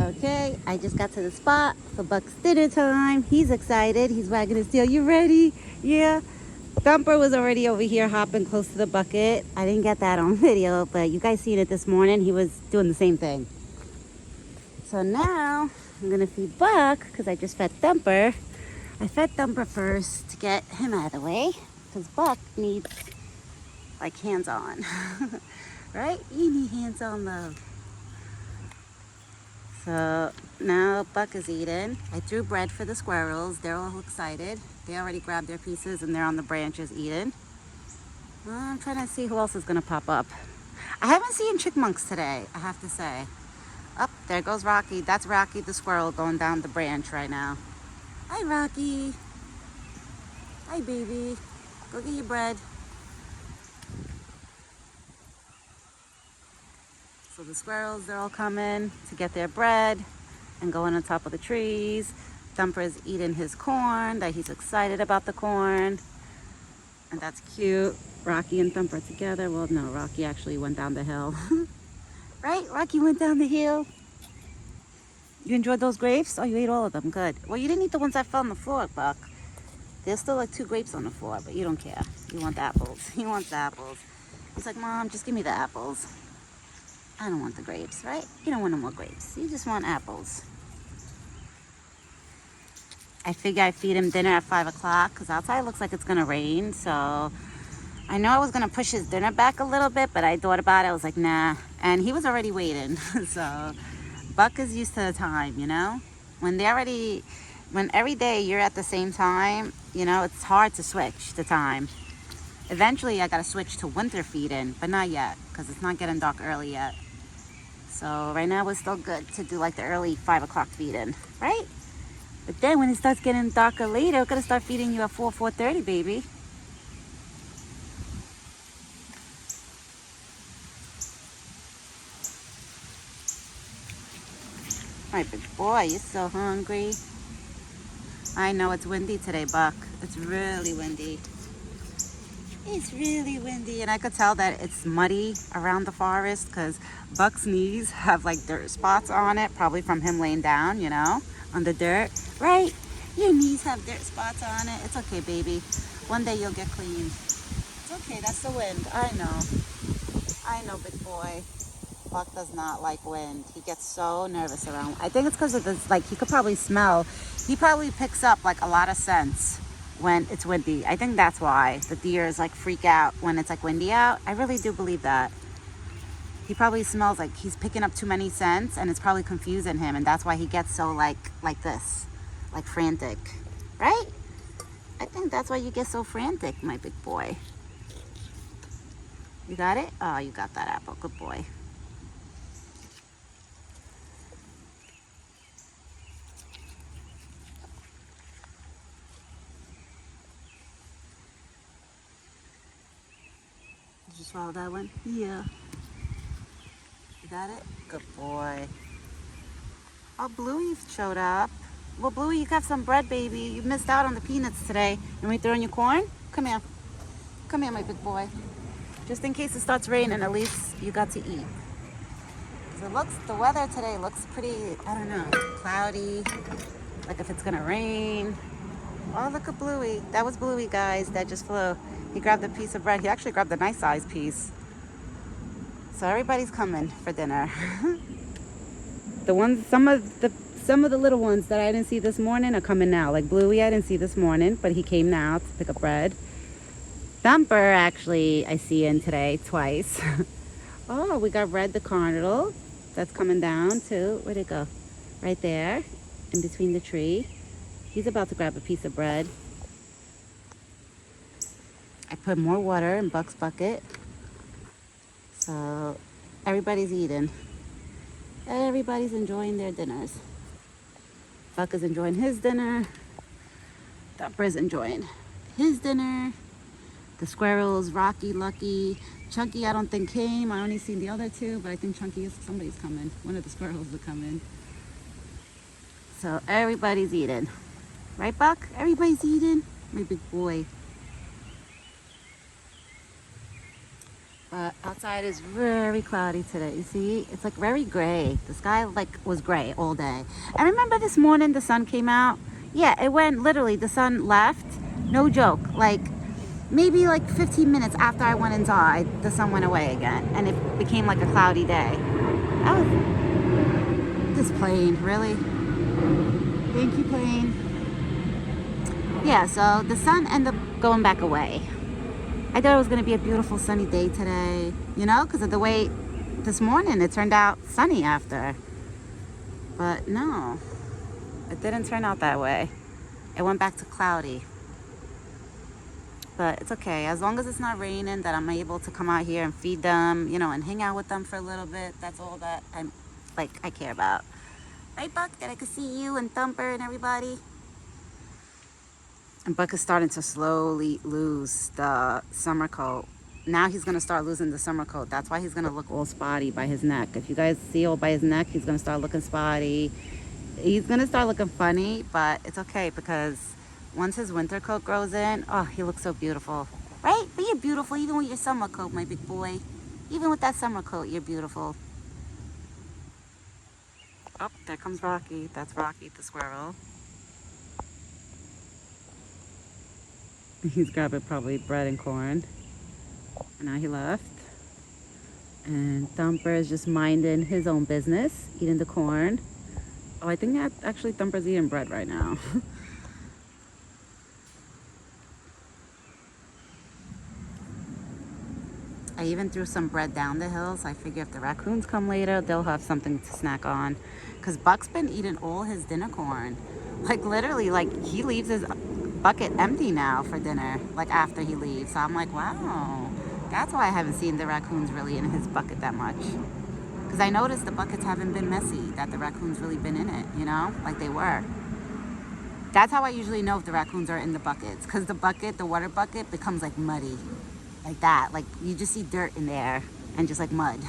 Okay, I just got to the spot for Buck's dinner time. He's excited. He's wagging his tail. You ready? Yeah. Thumper was already over here hopping close to the bucket. I didn't get that on video, but you guys seen it this morning. He was doing the same thing. So now I'm going to feed Buck because I just fed Thumper. I fed Thumper first to get him out of the way because Buck needs like hands-on. Right? You need hands-on love. So now Buck is eating. I threw bread for the squirrels. They're all excited. They already grabbed their pieces and they're on the branches eating. I'm trying to see who else is going to pop up. I haven't seen chipmunks today, I have to say. Up there goes Rocky. That's Rocky the squirrel going down the branch right now. Hi, Rocky. Hi, baby. Go get your bread. So the squirrels, they're all coming to get their bread and going on top of the trees. Thumper is eating his corn, that he's excited about the corn. And that's cute. Rocky and Thumper together. Well, no, Rocky actually went down the hill. Right? Rocky went down the hill. You enjoyed those grapes? Oh, you ate all of them. Good. Well, you didn't eat the ones that fell on the floor, Buck. There's still like 2 grapes on the floor, but you don't care. You want the apples. He wants the apples. He's like, Mom, just give me the apples. I don't want the grapes, right? You don't want no more grapes. You just want apples. I figure I feed him dinner at 5 o'clock because outside looks like it's going to rain. So I know I was going to push his dinner back a little bit, but I thought about it. I was like, nah. And he was already waiting. So Buck is used to the time, you know? When every day you're at the same time, you know, it's hard to switch the time. Eventually I got to switch to winter feeding, but not yet because it's not getting dark early yet. So right now we're still good to do like the early 5 o'clock feeding, right? But then when it starts getting darker later, we're gonna start feeding you at 4:30, baby. My big boy, you're so hungry. I know it's windy today, Buck. It's really windy. It's really windy, and I could tell that it's muddy around the forest because Buck's knees have like dirt spots on it, probably from him laying down, you know, on the dirt. Right? Your knees have dirt spots on it. It's okay, baby. One day you'll get clean. It's okay, that's the wind. I know, big boy. Buck does not like wind. He gets so nervous around. I think it's because of this, like, he could probably smell. He probably picks up like a lot of scents when it's windy. I think that's why the deers like freak out when it's like windy out. I really do believe that. He probably smells like he's picking up too many scents and it's probably confusing him, and that's why he gets so like this, like frantic, right? I think that's why you get so frantic, my big boy. You got it? Oh, you got that apple. Good boy. Did you swallow that one? Yeah. You got it? Good boy. Oh, Bluey showed up. Well, Bluey, you got some bread, baby. You missed out on the peanuts today. And we throwing your corn? Come here. Come here, my big boy. Just in case it starts raining, at least you got to eat. The weather today looks pretty, I don't know, cloudy. Like if it's gonna rain. Oh, look at Bluey. That was Bluey, guys. That just flew. He grabbed a piece of bread. He actually grabbed a nice size piece. So everybody's coming for dinner. Some of the little ones that I didn't see this morning are coming now. Like Bluey, I didn't see this morning, but he came now to pick up bread. Thumper, actually, I see in today twice. Oh, we got Red the cardinal. That's coming down too. Where'd it go? Right there, in between the tree. He's about to grab a piece of bread. I put more water in Buck's bucket. So everybody's eating. Everybody's enjoying their dinners. Buck is enjoying his dinner. Thumper is enjoying his dinner. The squirrels, Rocky, Lucky. Chunky, I don't think came. I only seen the other 2, but I think somebody's coming. One of the squirrels will come in. So everybody's eating. Right, Buck? Everybody's eating. My big boy. But outside is very cloudy today. You see, it's like very gray. The sky like was gray all day. And remember this morning the sun came out? Yeah, it went literally, the sun left. No joke. Like maybe like 15 minutes after I went inside, the sun went away again. And it became like a cloudy day. Oh, this plane, really? Thank you, plane. Yeah, so the sun ended up going back away. I thought it was going to be a beautiful sunny day today, you know, because of the way this morning it turned out sunny after. But no, it didn't turn out that way. It went back to cloudy. But it's okay. As long as it's not raining, that I'm able to come out here and feed them, you know, and hang out with them for a little bit. That's all that I care about. Right, Buck? That I could see you and Thumper and everybody. And Buck is starting to slowly lose the summer coat. Now he's going to start losing the summer coat. That's why he's going to look all spotty by his neck. If you guys see all by his neck, he's going to start looking spotty. He's going to start looking funny, but it's okay because once his winter coat grows in, oh, he looks so beautiful. Right? But you're beautiful even with your summer coat, my big boy. Even with that summer coat, you're beautiful. Oh, there comes Rocky. That's Rocky the squirrel. He's grabbing probably bread and corn. And now he left. And Thumper is just minding his own business, eating the corn. Oh, I think actually Thumper's eating bread right now. I even threw some bread down the hill, so I figure if the raccoons come later, they'll have something to snack on. Because Buck's been eating all his dinner corn. Like literally, like he leaves his bucket empty now for dinner, like after he leaves. So I'm like, wow, that's why I haven't seen the raccoons really in his bucket that much. Because I noticed the buckets haven't been messy, that the raccoons really been in it, you know, like they were. That's how I usually know if the raccoons are in the buckets, because the bucket, the water bucket, becomes like muddy, like that. Like you just see dirt in there and just like mud.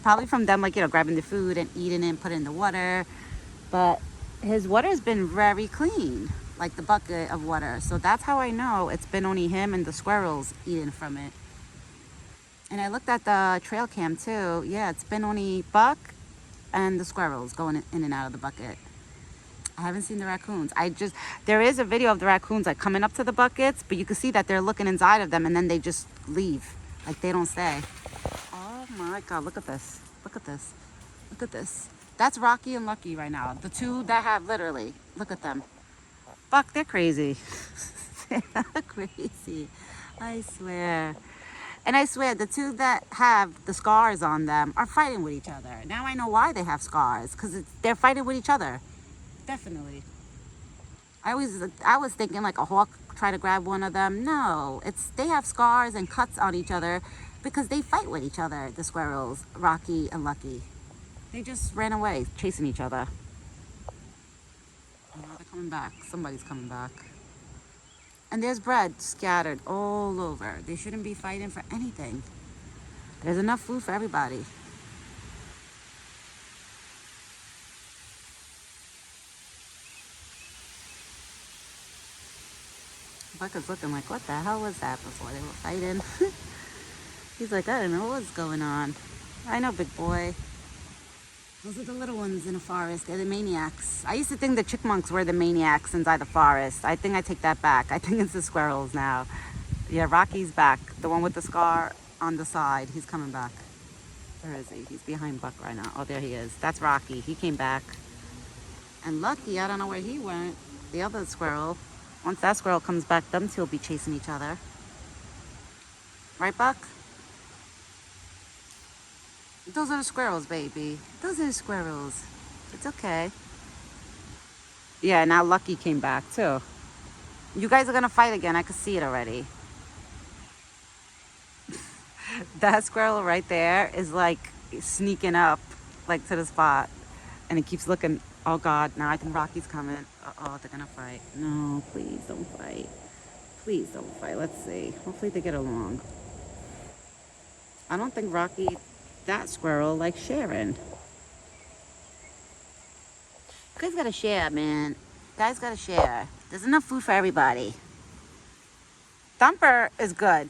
Probably from them, like, you know, grabbing the food and eating it and putting it in the water. But his water's been very clean, like the bucket of water. So that's how I know it's been only him and the squirrels eating from it. And I looked at the trail cam too. Yeah, it's been only Buck and the squirrels going in and out of the bucket. I haven't seen the raccoons. There is a video of the raccoons like coming up to the buckets, but you can see that they're looking inside of them and then they just leave. Like they don't stay. Oh my God, look at this. Look at this. Look at this. That's Rocky and Lucky right now. The two that have literally, look at them. Buck, they're crazy. They're crazy. I swear. And I swear, the two that have the scars on them are fighting with each other. Now I know why they have scars, because they're fighting with each other. Definitely. I was thinking like a hawk try to grab one of them. No, they have scars and cuts on each other because they fight with each other, the squirrels, Rocky and Lucky. They just ran away, chasing each other. Oh, they're coming back. Somebody's coming back. And there's bread scattered all over. They shouldn't be fighting for anything. There's enough food for everybody. Buck is looking like, what the hell was that before they were fighting? He's like, I don't know what's going on. I know, big boy. Those are the little ones in the forest. They're the maniacs. I used to think the chipmunks were the maniacs inside the forest. I think I take that back. I think it's the squirrels now. Yeah, Rocky's back. The one with the scar on the side. He's coming back. Where is he? He's behind Buck right now. Oh, there he is. That's Rocky. He came back. And Lucky, I don't know where he went. The other squirrel. Once that squirrel comes back, them two will be chasing each other. Right, Buck? Those are the squirrels, baby. Those are the squirrels. It's okay. Yeah, now Lucky came back, too. You guys are going to fight again. I can see it already. That squirrel right there is, like, sneaking up, like, to the spot. And it keeps looking. Oh, God. Now I think Rocky's coming. Uh-oh, they're going to fight. No, please don't fight. Please don't fight. Let's see. Hopefully they get along. I don't think Rocky... that squirrel like sharing. You guys gotta share, man. You guys gotta share. There's enough food for everybody. Thumper is good.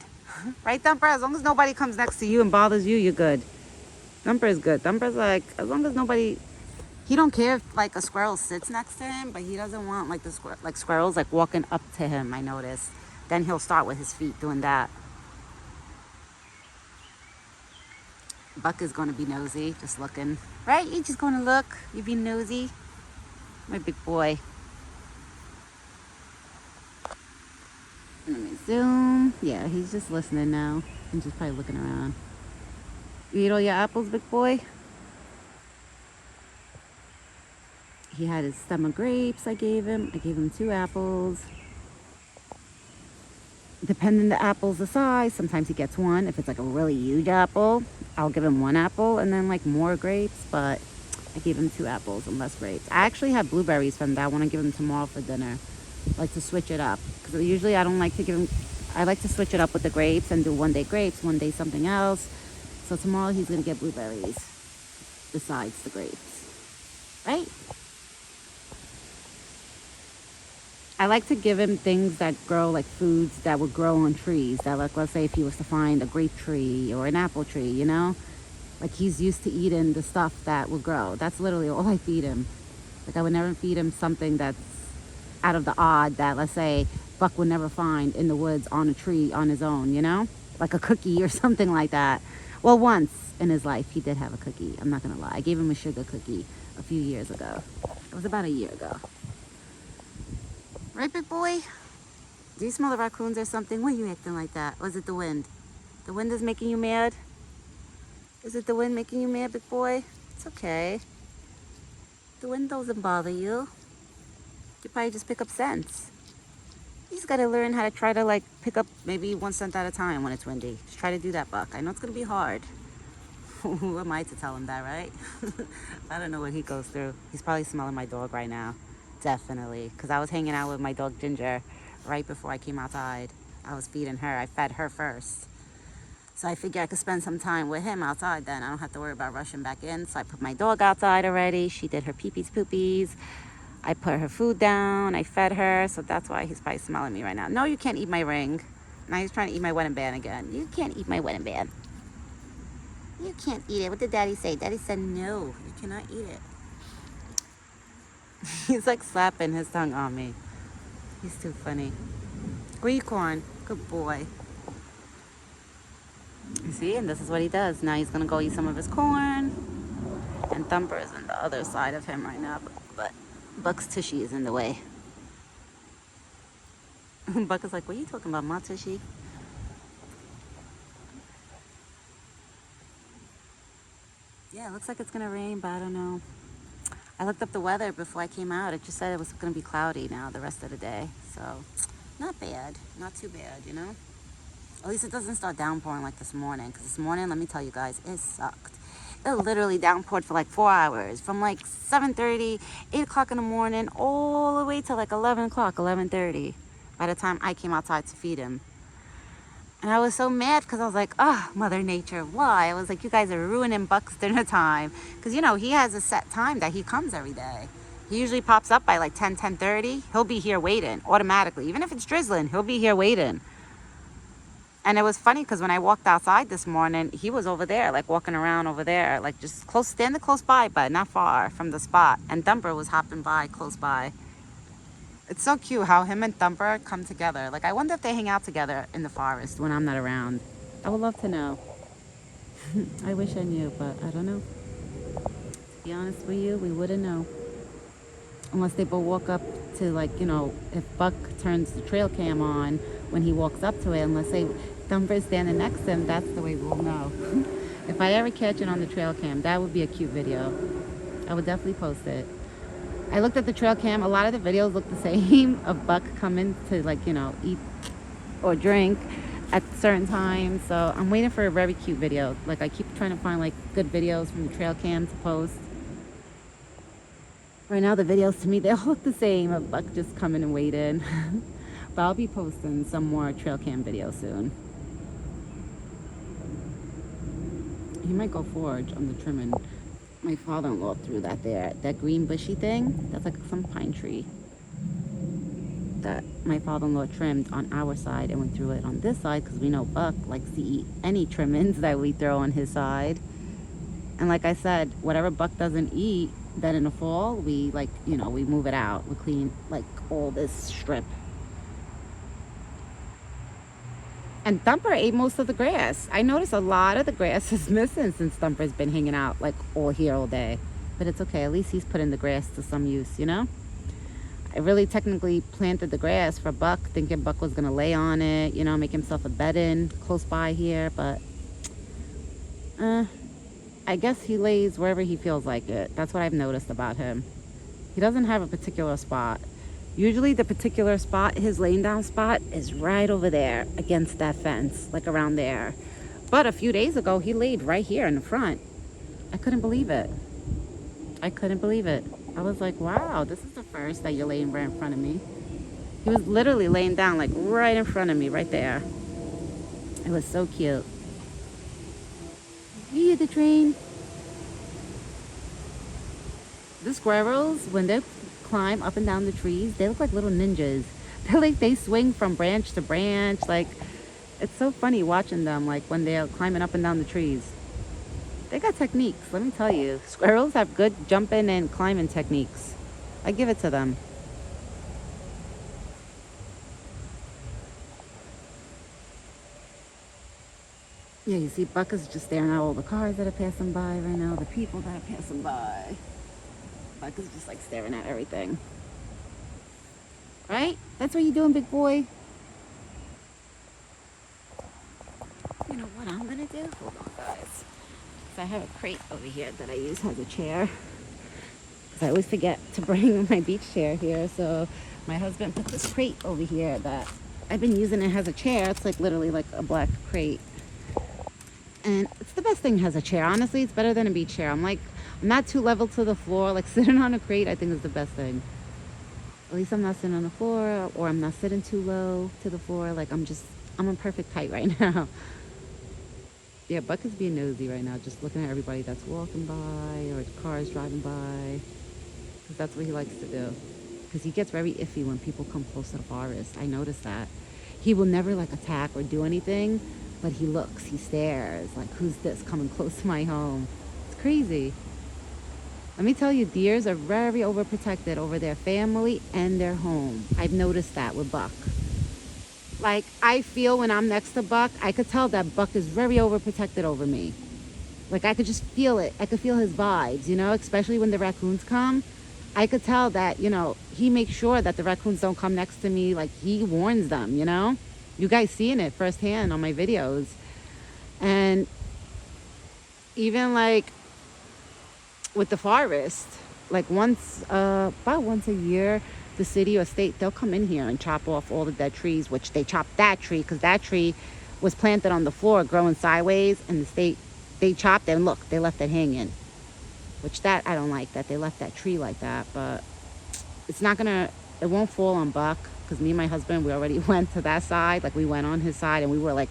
Right, Thumper? As long as nobody comes next to you and bothers you, you're good. Thumper is good. Thumper's like, as long as nobody... He don't care if like a squirrel sits next to him, but he doesn't want like the squirrels like walking up to him, I noticed. Then he'll start with his feet doing that. Buck is gonna be nosy, just looking. Right? You just gonna look. You be nosy. My big boy. Let me zoom. Yeah, he's just listening now. And just probably looking around. You eat all your apples, big boy? He had his stem of grapes I gave him. I gave him 2 apples. Depending the apple's the size, sometimes he gets 1. If it's like a really huge apple, I'll give him 1 apple and then like more grapes, but I gave him 2 apples and less grapes. I actually have blueberries from that. I want to give him tomorrow for dinner. I like to switch it up. Because usually I don't like to give him, I like to switch it up with the grapes and do one day grapes, one day something else. So tomorrow he's going to get blueberries besides the grapes. Right? I like to give him things that grow, like foods that would grow on trees. That, like, let's say if he was to find a grape tree or an apple tree, you know? Like, he's used to eating the stuff that will grow. That's literally all I feed him. Like, I would never feed him something that's out of the odd that, let's say, Buck would never find in the woods on a tree on his own, you know? Like a cookie or something like that. Well, once in his life, he did have a cookie. I'm not going to lie. I gave him a sugar cookie a few years ago. It was about a year ago. Right, big boy? Do you smell the raccoons or something? Why are you acting like that? Or is it the wind? The wind is making you mad? Is it the wind making you mad, big boy? It's okay. The wind doesn't bother you. You probably just pick up scents. You just gotta learn how to try to like pick up maybe 1 scent at a time when it's windy. Just try to do that, Buck. I know it's gonna be hard. Who am I to tell him that, right? I don't know what he goes through. He's probably smelling my dog right now. Definitely. Because I was hanging out with my dog Ginger right before I came outside. I was feeding her. I fed her first. So I figured I could spend some time with him outside then. I don't have to worry about rushing back in. So I put my dog outside already. She did her pee-pees, poopies. I put her food down. I fed her. So that's why he's probably smelling me right now. No, you can't eat my ring. Now he's trying to eat my wedding band again. You can't eat my wedding band. You can't eat it. What did Daddy say? Daddy said no. You cannot eat it. He's like slapping his tongue on me. He's too funny. Where you, corn? Good boy. You see? And this is what he does. Now he's going to go eat some of his corn. And Thumper is on the other side of him right now. But Buck's tushy is in the way. Buck is like, what are you talking about, my tushy? Yeah, it looks like it's going to rain, but I don't know. I looked up the weather before I came out. It just said it was going to be cloudy now the rest of the day. So, not bad. Not too bad, you know? At least it doesn't start downpouring like this morning. Because this morning, let me tell you guys, it sucked. It literally downpoured for like 4 hours. From like 7:30, 8 o'clock in the morning, all the way to like 11 o'clock, 11:30. By the time I came outside to feed him. And I was so mad because I was like, oh, Mother Nature, why? I was like, you guys are ruining Buck's dinner time. Because, you know, he has a set time that he comes every day. He usually pops up by like 10, 10:30. He'll be here waiting automatically. Even if it's drizzling, he'll be here waiting. And it was funny because when I walked outside this morning, he was over there, like walking around over there, like just close, standing close by, but not far from the spot. And Thumper was hopping by close by. It's so cute how him and Thumper come together. Like, I wonder if they hang out together in the forest when I'm not around. I would love to know. I wish I knew, but I don't know. To be honest with you, we wouldn't know. Unless they both walk up to, like, you know, if Buck turns the trail cam on when he walks up to it, and let's say Thumper's standing next to him, that's the way we'll know. If I ever catch it on the trail cam, that would be a cute video. I would definitely post it. I looked at the trail cam. A lot of the videos look the same of Buck coming to, like, you know, eat or drink at certain times. So I'm waiting for a very cute video. Like, I keep trying to find, like, good videos from the trail cam to post. Right now, the videos to me, they all look the same of Buck just coming and waiting. But I'll be posting some more trail cam videos soon. He might go forage on the trimming. My father-in-law threw that there. That green bushy thing, that's like some pine tree. that my father-in-law trimmed on our side, and we threw it on this side because we know Buck likes to eat any trimmings that we throw on his side. And like I said, whatever Buck doesn't eat, then in the fall we, like, you know, we move it out. We clean like all this strip. And Thumper ate most of the grass. I noticed a lot of the grass is missing since Thumper's been hanging out like all here all day. But it's okay, at least he's putting the grass to some use, you know? I really technically planted the grass for Buck, thinking Buck was gonna lay on it, you know, make himself a bed in close by here, but I guess he lays wherever he feels like it. That's what I've noticed about him. He doesn't have a particular spot. Usually the particular spot, his laying down spot, is right over there against that fence, like around there. But a few days ago, he laid right here in the front. I couldn't believe it. I couldn't believe it. I was like, wow, this is the first that you're laying right in front of me. He was literally laying down like right in front of me, right there. It was so cute. You hear the train? The squirrels, when they climb up and down the trees, they look like little ninjas. They're like, they swing from branch to branch. Like, it's so funny watching them, like when they're climbing up and down the trees. They got techniques, let me tell you. Squirrels have good jumping and climbing techniques. I give it to them. Yeah, you see Buck is just staring at all the cars that are passing by right now, the people that are passing by. Buck is just like staring at everything. Right? That's what you're doing, big boy. You know what I'm gonna do? Hold on, guys. I have a crate over here that I use as a chair. I always forget to bring my beach chair here, so my husband put this crate over here that I've been using it as a chair. It's like literally like a black crate. And it's the best thing as a chair. Honestly, it's better than a beach chair. I'm not too level to the floor. Like sitting on a crate, I think is the best thing. At least I'm not sitting on the floor, or I'm not sitting too low to the floor. Like I'm a perfect height right now. Yeah, Buck is being nosy right now, just looking at everybody that's walking by or cars driving by. Because that's what he likes to do. Because he gets very iffy when people come close to the forest. I noticed that. He will never like attack or do anything, but he looks, he stares, like, who's this coming close to my home? It's crazy. Let me tell you, deers are very overprotected over their family and their home. I've noticed that with Buck. Like, I feel when I'm next to Buck, I could tell that Buck is very overprotected over me. Like, I could just feel it. I could feel his vibes, you know, especially when the raccoons come. I could tell that, you know, he makes sure that the raccoons don't come next to me. Like, he warns them, you know. You guys seeing it firsthand on my videos. And even, like, with the forest, like about once a year, the city or state, they'll come in here and chop off all the dead trees, which they chopped that tree because that tree was planted on the floor growing sideways, and the state, they chopped it, and look, they left it hanging, which that I don't like, that they left that tree like that. But it's not gonna, it won't fall on Buck, because me and my husband, we already went to that side. Like, we went on his side and we were like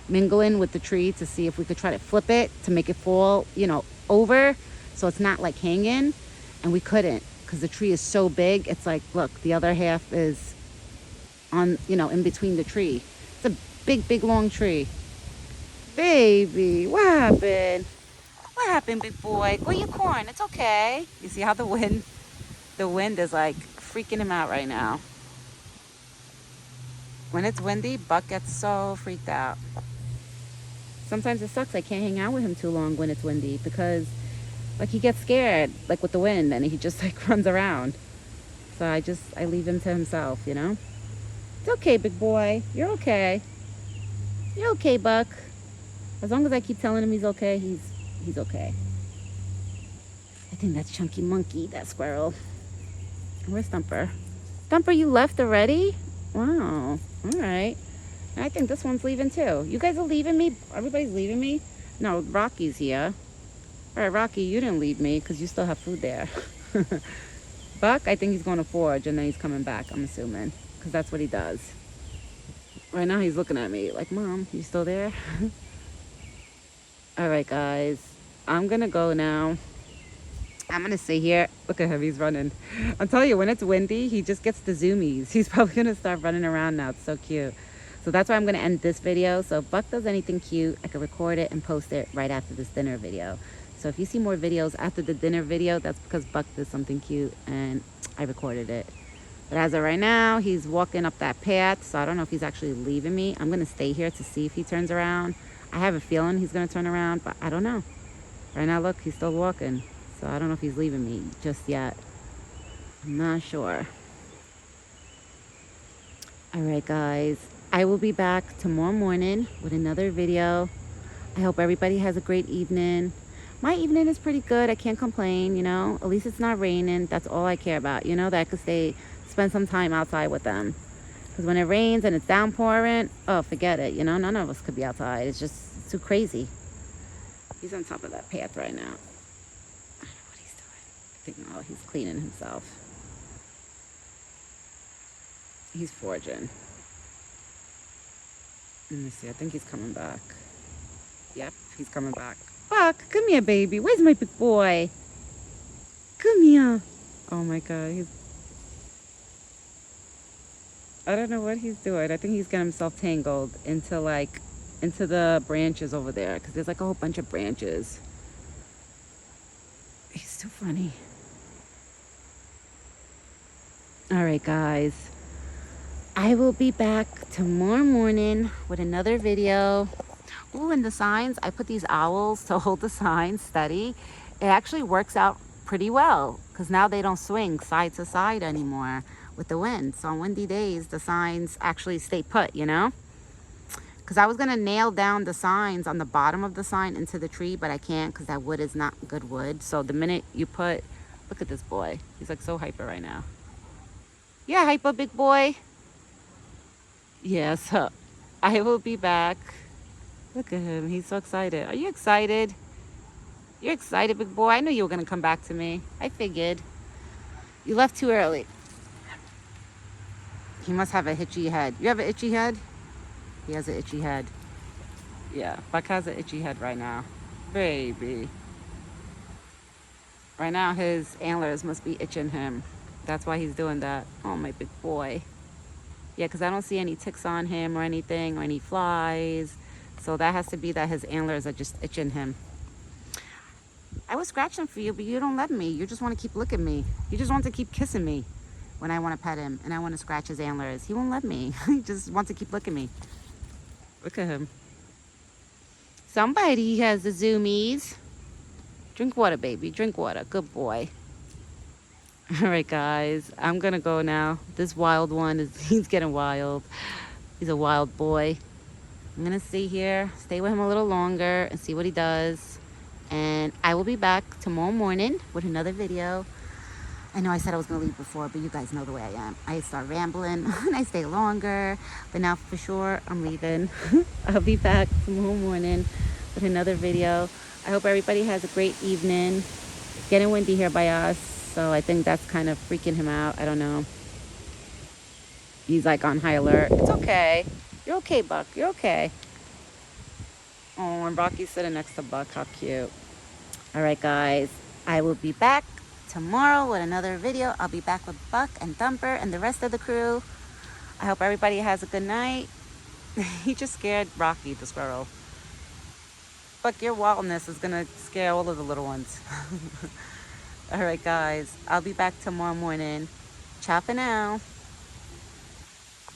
mingling with the tree to see if we could try to flip it to make it fall, you know, over, so it's not like hanging. And we couldn't, because the tree is so big. It's like, look, the other half is on, you know, in between the tree. It's a big long tree. Baby, what happened? What happened, big boy? Go eat your corn. It's okay. You see how the wind is like freaking him out right now. When it's windy, Buck gets so freaked out. Sometimes it sucks. I can't hang out with him too long when it's windy, because like he gets scared, like with the wind, and he just like runs around. So I leave him to himself, you know? It's okay, big boy. You're okay. You're okay, Buck. As long as I keep telling him he's okay, he's okay. I think that's Chunky Monkey, that squirrel. Where's Thumper? Thumper, you left already? Wow. All right. I think this one's leaving too. You guys are leaving me? Everybody's leaving me? No, Rocky's here. All right, Rocky, you didn't leave me because you still have food there. Buck, I think he's going to forage and then he's coming back, I'm assuming, because that's what he does. Right now he's looking at me like, Mom, you still there? All right, guys, I'm going to go now. I'm gonna stay here. Look at him, he's running. I'm telling you, when it's windy, he just gets the zoomies. He's probably gonna start running around now. It's so cute. So that's why I'm gonna end this video. So if Buck does anything cute, I can record it and post it right after this dinner video. So if you see more videos after the dinner video, that's because Buck did something cute and I recorded it. But as of right now, he's walking up that path, so I don't know if he's actually leaving me. I'm gonna stay here to see if he turns around. I have a feeling he's gonna turn around, but I don't know. Right now, look, he's still walking. So I don't know if he's leaving me just yet. I'm not sure. All right, guys. I will be back tomorrow morning with another video. I hope everybody has a great evening. My evening is pretty good. I can't complain, you know. At least it's not raining. That's all I care about, you know, that I could spend some time outside with them. Because when it rains and it's downpouring, oh, forget it, you know. None of us could be outside. It's too crazy. He's on top of that path right now. I don't know what he's doing. I think, no, he's cleaning himself. He's foraging. Let me see. I think he's coming back. Yep, he's coming back. Buck, come here, baby. Where's my big boy? Come here. Oh my God, I don't know what he's doing. I think he's getting himself tangled into the branches over there, because there's like a whole bunch of branches. He's too funny. All right, guys. I will be back tomorrow morning with another video. Ooh, and the signs, I put these owls to hold the signs steady. It actually works out pretty well, because now they don't swing side to side anymore with the wind. So on windy days, the signs actually stay put, you know? Because I was going to nail down the signs on the bottom of the sign into the tree, but I can't because that wood is not good wood. So the minute you put, look at this boy. He's like so hyper right now. Yeah, hyper, big boy. Yeah, so I will be back. Look at him. He's so excited. Are you excited? You're excited, big boy? I knew you were going to come back to me. I figured. You left too early. He must have a itchy head. You have an itchy head? He has an itchy head. Yeah, Buck has an itchy head right now. Baby. Right now, his antlers must be itching him. That's why he's doing that. Oh, my big boy. Yeah, because I don't see any ticks on him or anything, or any flies. So that has to be that his antlers are just itching him. I was scratching for you, but you don't let me. You just want to keep licking me. You just want to keep kissing me when I want to pet him and I want to scratch his antlers. He won't let me. He just wants to keep licking me. Look at him. Somebody has the zoomies. Drink water, baby. Drink water. Good boy. All right, guys. I'm going to go now. This wild one, he's getting wild. He's a wild boy. I'm going to stay here, stay with him a little longer and see what he does. And I will be back tomorrow morning with another video. I know I said I was going to leave before, but you guys know the way I am. I start rambling and I stay longer. But now for sure, I'm leaving. I'll be back tomorrow morning with another video. I hope everybody has a great evening. It's getting windy here by us, so I think that's kind of freaking him out. I don't know. He's like on high alert. It's okay. You're okay, Buck. You're okay. Oh, and Rocky's sitting next to Buck. How cute. All right, guys. I will be back tomorrow with another video. I'll be back with Buck and Thumper and the rest of the crew. I hope everybody has a good night. He just scared Rocky, the squirrel. Buck, your wildness is going to scare all of the little ones. All right, guys. I'll be back tomorrow morning. Ciao for now.